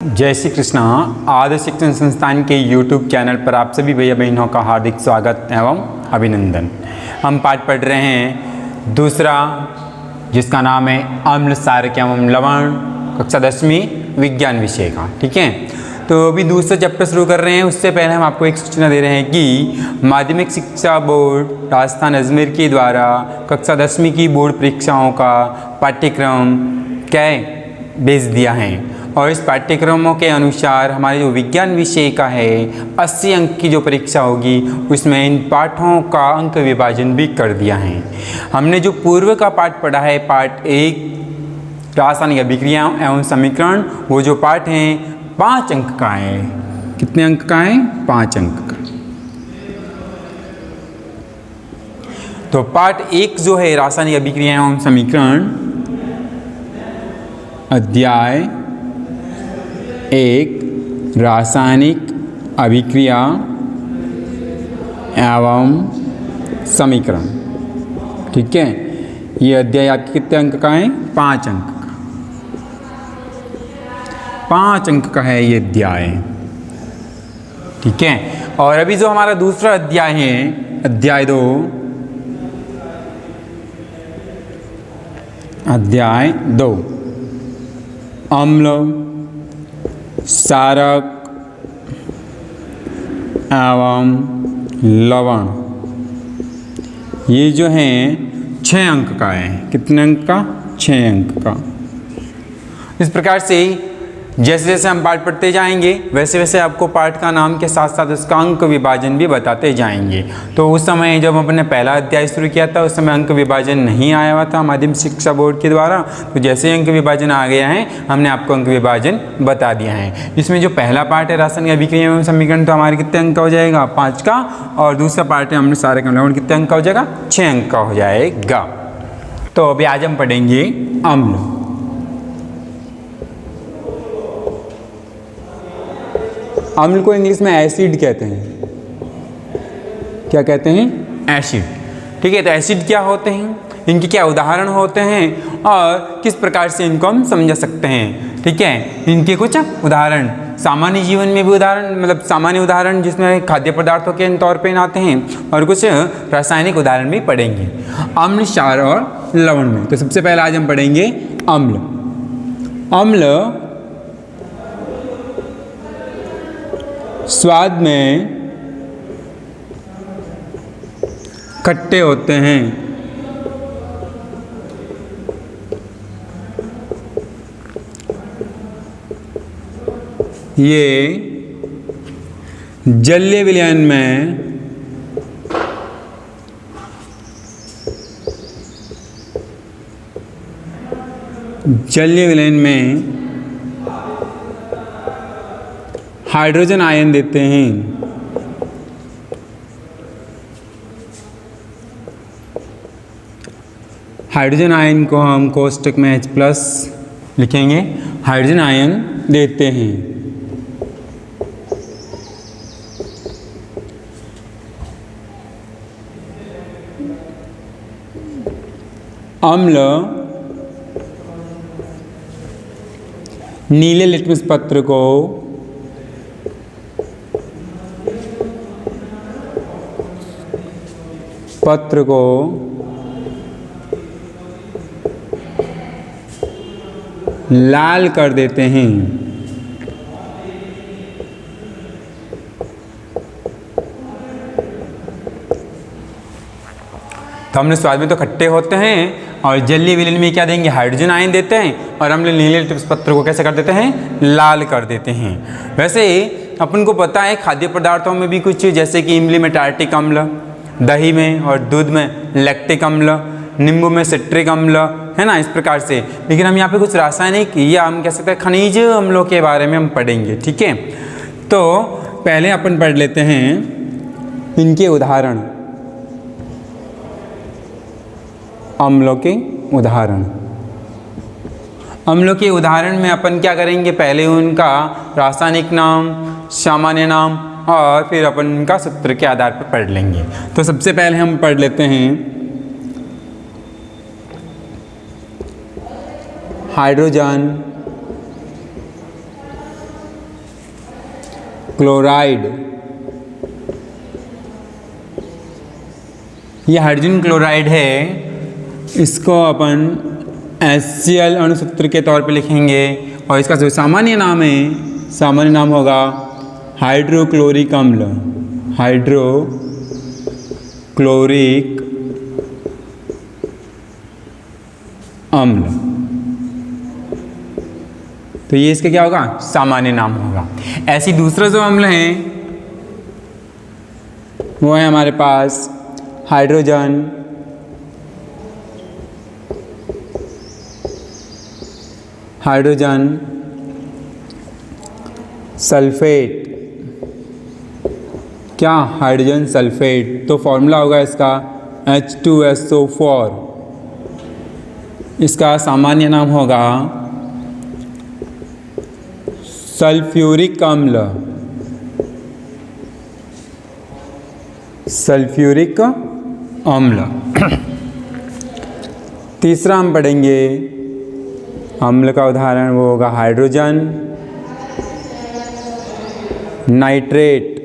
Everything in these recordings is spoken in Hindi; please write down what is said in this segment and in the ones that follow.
जय श्री कृष्णा। आदर्श शिक्षण संस्थान के YouTube चैनल पर आप सभी भैया बहनों का हार्दिक स्वागत एवं अभिनंदन। हम पाठ पढ़ रहे हैं दूसरा, जिसका नाम है अम्ल, क्षारक एवं लवण, कक्षा 10वीं विज्ञान विषय का। ठीक है, तो अभी दूसरा चैप्टर शुरू कर रहे हैं। उससे पहले हम आपको एक सूचना दे रहे हैं कि माध्यमिक शिक्षा बोर्ड राजस्थान अजमेर के द्वारा कक्षा 10वीं की बोर्ड परीक्षाओं का पाठ्यक्रम क्या भेज दिया है, और इस पाठ्यक्रमों के अनुसार हमारे जो विज्ञान विषय का है 80 अंक की जो परीक्षा होगी उसमें इन पाठों का अंक विभाजन भी कर दिया है। हमने जो पूर्व का पाठ पढ़ा है, पाठ 1 रासायनिक अभिक्रिया एवं समीकरण, वो जो पाठ है 5 अंक का है। कितने अंक का है? 5 अंक का। तो पाठ 1 जो है रासायनिक अभिक्रिया एवं समीकरण, अध्याय 1 रासायनिक अभिक्रिया एवं समीकरण। ठीक है, ये अध्याय आपके कितने अंक का है? 5 अंक का। 5 अंक का है ये अध्याय। ठीक है, और अभी जो हमारा दूसरा अध्याय है, अध्याय 2, अध्याय 2 अम्ल, क्षारक एवं लवण, ये जो है 6 अंक का है। कितने अंक का? 6 अंक का। इस प्रकार से जैसे जैसे हम पाठ पढ़ते जाएंगे वैसे वैसे आपको पाठ का नाम के साथ साथ उसका अंक विभाजन भी बताते जाएंगे। तो उस समय जब हमने पहला अध्याय शुरू किया था उस समय अंक विभाजन नहीं आया हुआ था माध्यमिक शिक्षा बोर्ड के द्वारा। तो जैसे ही अंक विभाजन आ गया है हमने आपको अंक विभाजन बता दिया है। इसमें जो पहला पार्ट है रासायनिक अभिक्रिया एवं समीकरण, तो हमारे कितने अंक का हो जाएगा? 5 का। और दूसरा पार्ट है अम्ल, क्षारक एवं लवण, कितने अंक का हो जाएगा? 6 अंक का हो जाएगा। तो अभी आज हम पढ़ेंगे अम्ल। अम्ल को इंग्लिश में एसिड कहते हैं। क्या कहते हैं? एसिड। ठीक है, तो एसिड क्या होते हैं, इनके क्या उदाहरण होते हैं और किस प्रकार से इनको हम समझ सकते हैं। ठीक है, इनके कुछ उदाहरण सामान्य जीवन में भी उदाहरण, मतलब सामान्य उदाहरण जिसमें खाद्य पदार्थों के तौर पे आते हैं, और कुछ रासायनिक उदाहरण भी पढ़ेंगे अम्ल, क्षार और लवण में। तो सबसे पहले आज हम पढ़ेंगे अम्ल। अम्ल स्वाद में खट्टे होते हैं। ये जलीय विलयन में हाइड्रोजन आयन देते हैं। हाइड्रोजन आयन को हम कोष्टक में H+ लिखेंगे। हाइड्रोजन आयन देते हैं। अम्ल नीले लिटमस पत्र को लाल कर देते हैं। तो अम्ल स्वाद में तो खट्टे होते हैं, और जलीय विलयन में क्या देंगे? हाइड्रोजन आयन देते हैं, और अम्ल नीले लिटमस पत्र को कैसे कर देते हैं? लाल कर देते हैं। वैसे अपन को पता है खाद्य पदार्थों में भी कुछ, जैसे कि इमली में टार्टिक अम्ल, दही में और दूध में लैक्टिक अम्ल, नींबू में सिट्रिक अम्ल, है ना, इस प्रकार से। लेकिन हम यहाँ पे कुछ रासायनिक या हम कह सकते हैं खनिज अम्लों के बारे में हम पढ़ेंगे। ठीक है, तो पहले अपन पढ़ लेते हैं इनके उदाहरण, अम्लों के उदाहरण। अम्लों के उदाहरण में अपन क्या करेंगे? पहले उनका रासायनिक नाम, सामान्य नाम, और फिर अपन उनका सूत्र के आधार पर पढ़ लेंगे। तो सबसे पहले हम पढ़ लेते हैं हाइड्रोजन क्लोराइड, ये हाइड्रोजन क्लोराइड है, इसको अपन HCl अणुसूत्र के तौर पे लिखेंगे और इसका जो सामान्य नाम है, सामान्य नाम होगा हाइड्रोक्लोरिक अम्ल, हाइड्रोक्लोरिक अम्ल। तो ये इसका क्या होगा, सामान्य नाम होगा। ऐसी दूसरा जो अम्ल है वो है हमारे पास हाइड्रोजन सल्फेट। क्या, हाइड्रोजन सल्फेट। तो फॉर्मूला होगा इसका H2SO4। इसका सामान्य नाम होगा सल्फ्यूरिक अम्ल, सल्फ्यूरिक अम्ल। तीसरा हम पढ़ेंगे अम्ल का उदाहरण, वो होगा हाइड्रोजन नाइट्रेट।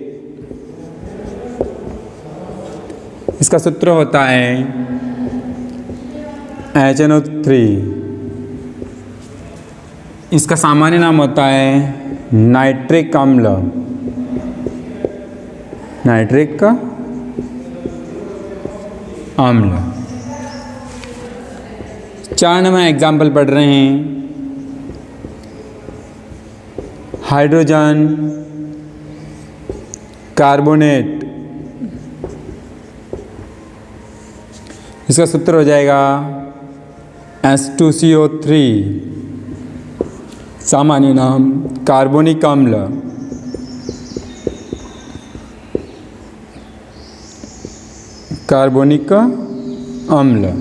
इसका सूत्र होता है HNO3। इसका सामान्य नाम होता है नाइट्रिक अम्ल, नाइट्रिक अम्ल। 4 नंबर एग्जाम्पल पढ़ रहे हैं, हाइड्रोजन कार्बोनेट। इसका सूत्र हो जाएगा H2CO3। सामान्य नाम कार्बोनिक अम्ल, कार्बोनिक अम्ल।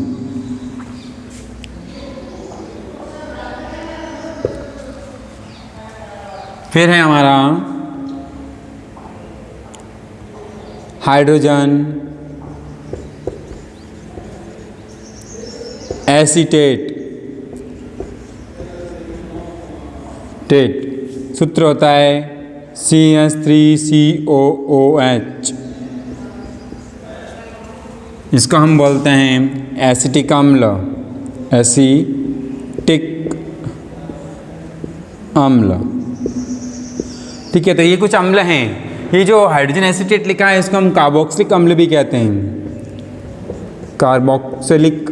फिर है हमारा हाइड्रोजन एसीटेट। सूत्र होता है CH3COOH। इसको हम बोलते हैं एसिटिक अम्ल, एसिटिक अम्ल। ठीक है, तो ये कुछ अम्ल हैं। ये जो हाइड्रोजन एसीटेट लिखा है इसको हम कार्बोक्सिलिक अम्ल भी कहते हैं, कार्बोक्सिलिक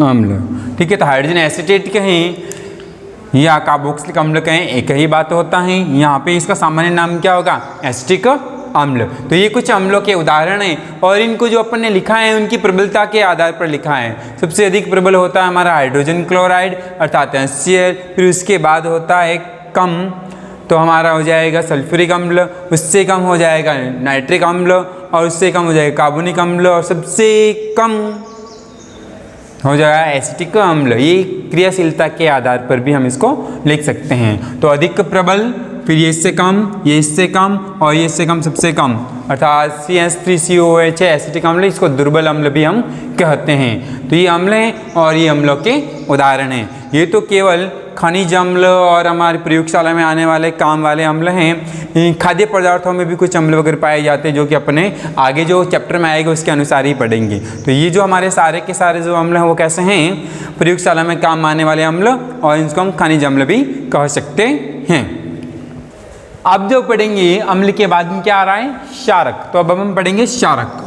अम्ल। ठीक है, तो हाइड्रोजन एसीटेट कहें या कार्बोक्सिलिक अम्ल कहें, एक ही बात होता है। यहाँ पे इसका सामान्य नाम क्या होगा, एसिटिक अम्ल। तो ये कुछ अम्लों के उदाहरण हैं और इनको जो अपन ने लिखा है उनकी प्रबलता के आधार पर लिखा है। सबसे अधिक प्रबल होता है हमारा हाइड्रोजन क्लोराइड अर्थात HCl, फिर उसके बाद होता है कम तो हमारा हो जाएगा सल्फ्यूरिक अम्ल, उससे कम हो जाएगा नाइट्रिक अम्ल और उससे कम हो जाएगा कार्बोनिक अम्ल और सबसे कम हो जाएगा एसिटिक अम्ल। ये क्रियाशीलता के आधार पर भी हम इसको लिख सकते हैं। तो अधिक प्रबल, फिर ये इससे कम, ये इससे कम और ये इससे कम, सबसे कम अर्थात CH3COOH है एसिटिक अम्ल। इसको दुर्बल अम्ल भी हम कहते हैं। तो ये अम्ल हैं और ये अम्लों के उदाहरण हैं। ये तो केवल खनिज अम्ल और हमारी प्रयोगशाला में आने वाले काम वाले अम्ल हैं। खाद्य पदार्थों में भी कुछ अम्ल वगैरह पाए जाते हैं जो कि अपने आगे जो चैप्टर में आएगा उसके अनुसार ही पढ़ेंगे। तो ये जो हमारे सारे के सारे जो अम्ल हैं वो कैसे हैं, प्रयोगशाला में काम आने वाले अम्ल और इनको हम खनिज अम्ल भी कह सकते हैं। अब जो पढ़ेंगे अम्ल के बाद में क्या आ रहा है, क्षारक। तो अब हम पढ़ेंगे क्षारक।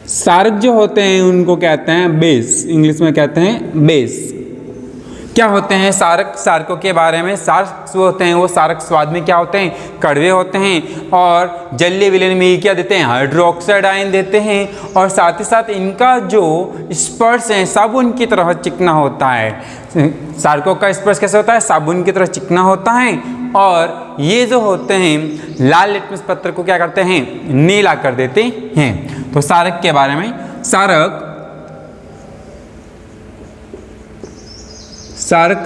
क्षारक जो होते हैं उनको कहते हैं बेस, इंग्लिश में कहते हैं बेस। क्या होते हैं क्षारक, क्षारकों के बारे में, क्षारक जो होते हैं वो क्षारक स्वाद में क्या होते हैं, कड़वे होते हैं और जलीय विलयन में क्या देते हैं, हाइड्रोक्साइड आयन देते हैं और साथ ही साथ इनका जो स्पर्श है साबुन की तरह चिकना होता है। क्षारकों का स्पर्श कैसे होता है, साबुन की तरह चिकना होता है और ये जो होते हैं लाल लिटमस पत्र को क्या करते हैं, नीला कर देते हैं। तो क्षारक के बारे में, क्षारक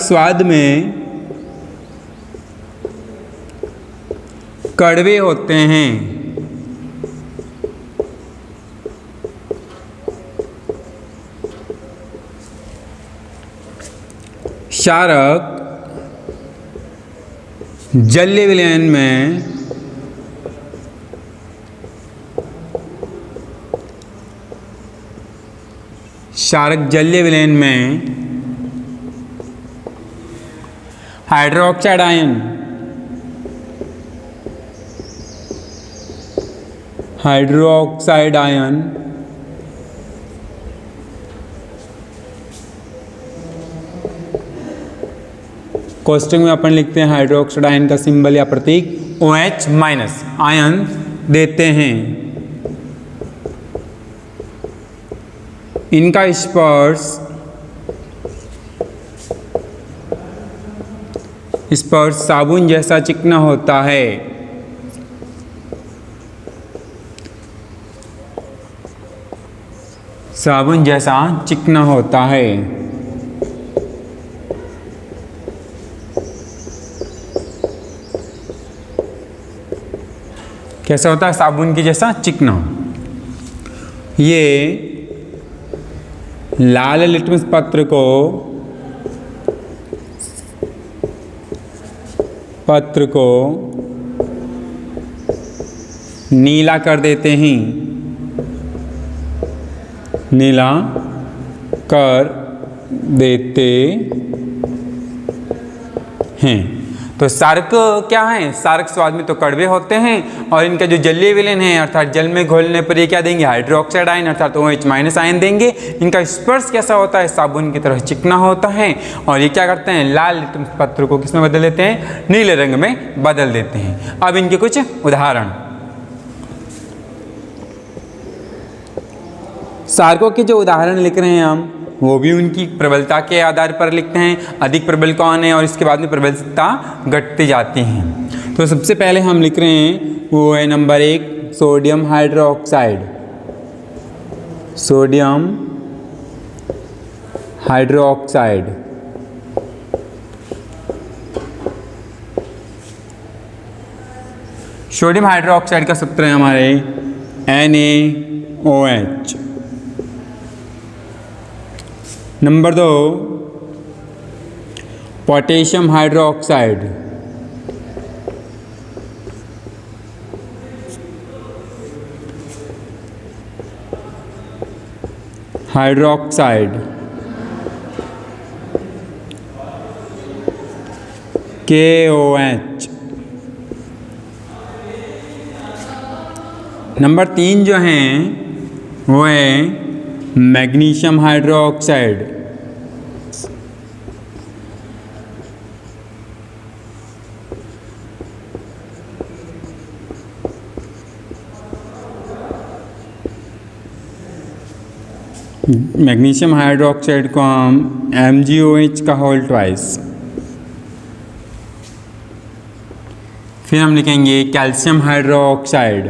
स्वाद में कड़वे होते हैं क्षारक जलीय विलयन में हाइड्रोक्साइड आयन कोष्टक में अपन लिखते हैं हाइड्रोक्साइड आयन का सिंबल या प्रतीक OH माइनस आयन देते हैं। इनका स्पर्श साबुन जैसा चिकना होता है। साबुन जैसा चिकना होता है। कैसा होता है? साबुन की जैसा चिकना। ये लाल लिटमस पत्र को नीला कर देते हैं। नीला कर देते हैं। तो सार्क क्या है? सार्क स्वाद में तो कड़वे होते हैं और इनका जो जलीय विलयन है अर्थात जल में घोलने पर ये क्या देंगे? हाइड्रोक्साइड आयन अर्थात OH माइनस आयन देंगे। इनका स्पर्श कैसा होता है? साबुन की तरह चिकना होता है। और ये क्या करते हैं? लाल लिटमस पत्र को किसमें बदल देते हैं? नीले रंग में बदल देते हैं। अब इनके कुछ उदाहरण। सार्कों के जो उदाहरण लिख रहे हैं हम, वो भी उनकी प्रबलता के आधार पर लिखते हैं। अधिक प्रबल कौन है और इसके बाद में प्रबलता घटती जाती है। तो सबसे पहले हम लिख रहे हैं वो है number 1 sodium hydroxide. Sodium hydroxide sodium hydroxide का सूत्र है हमारे NaOH। Number 2 potassium hydroxide. KOH। Number 3 जो हैं वो है मैग्नीशियम हाइड्रोक्साइड। मैग्नीशियम हाइड्रोक्साइड को हम MgOH का होल ट्वाइस। फिर हम लिखेंगे कैल्शियम हाइड्रोक्साइड।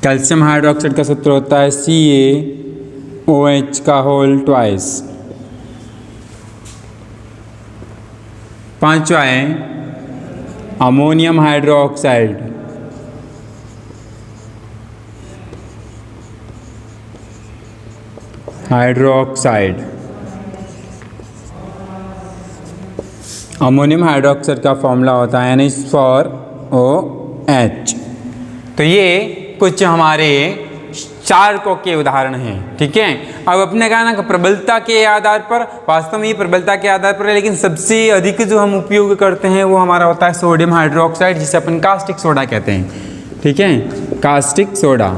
कैल्शियम हाइड्रोक्साइड का सूत्र होता है CaOH का होल ट्वाइस। 5वां है अमोनियम हाइड्रोक्साइड। अमोनियम हाइड्रोक्साइड का फॉर्मूला होता है NH4OH। तो ये कुछ हमारे चार्कों के उदाहरण हैं। ठीक है, अब अपने कहा ना प्रबलता के आधार पर, वास्तव में ये प्रबलता के आधार पर है, लेकिन सबसे अधिक जो हम उपयोग करते हैं वो हमारा होता है सोडियम हाइड्रोक्साइड, जिसे अपन कास्टिक सोडा कहते हैं। ठीक है, कास्टिक सोडा।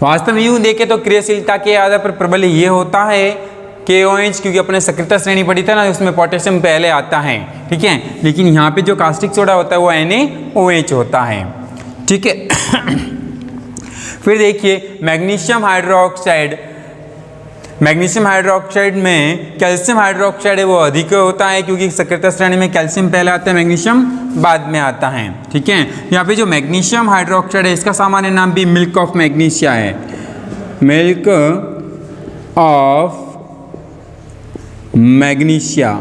वास्तव में यूँ देखें तो क्रियाशीलता के आधार पर प्रबल ये होता है KOH, क्योंकि अपने सक्रियता श्रेणी पढ़ी था ना, उसमें पोटेशियम पहले आता है। ठीक है, लेकिन यहाँ पे जो कास्टिक सोडा होता है वो NaOH होता है। ठीक है फिर देखिए मैग्नीशियम हाइड्रोक्साइड में कैल्शियम हाइड्रोक्साइड है वो अधिक होता है, क्योंकि सक्रियता श्रेणी में कैल्शियम पहले आता है, मैग्नीशियम बाद में आता है। ठीक है, यहाँ पे जो मैग्नीशियम हाइड्रोक्साइड है इसका सामान्य नाम भी मिल्क ऑफ मैग्नीशिया है। Milk of magnesia.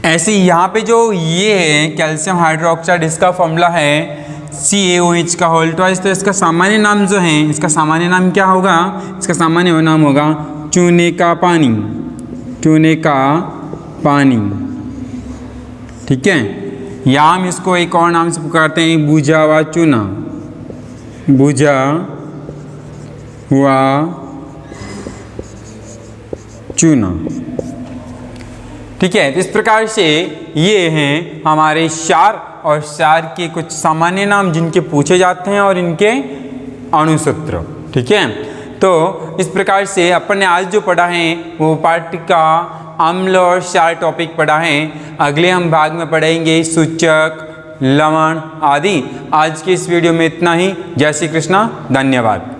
ऐसे यहाँ पे जो ये है कैल्शियम हाइड्रोक्साइड, इसका फॉर्मूला है CaOH का होल ट्वाइस। तो इसका सामान्य नाम जो है, इसका सामान्य नाम क्या होगा? इसका सामान्य नाम होगा चूने का पानी, चूने का पानी। ठीक है, या हम इसको एक और नाम से पुकारते हैं बुझा हुआ चूना, बुझा हुआ चूना। ठीक है, तो इस प्रकार से ये हैं हमारे क्षार और क्षार के कुछ सामान्य नाम जिनके पूछे जाते हैं और इनके अणुसूत्र। ठीक है, तो इस प्रकार से अपन ने आज जो पढ़ा है वो पाठ का अम्ल और क्षार टॉपिक पढ़ा है। अगले हम भाग में पढ़ेंगे सूचक, लवण आदि। आज के इस वीडियो में इतना ही। जय श्री कृष्णा, धन्यवाद।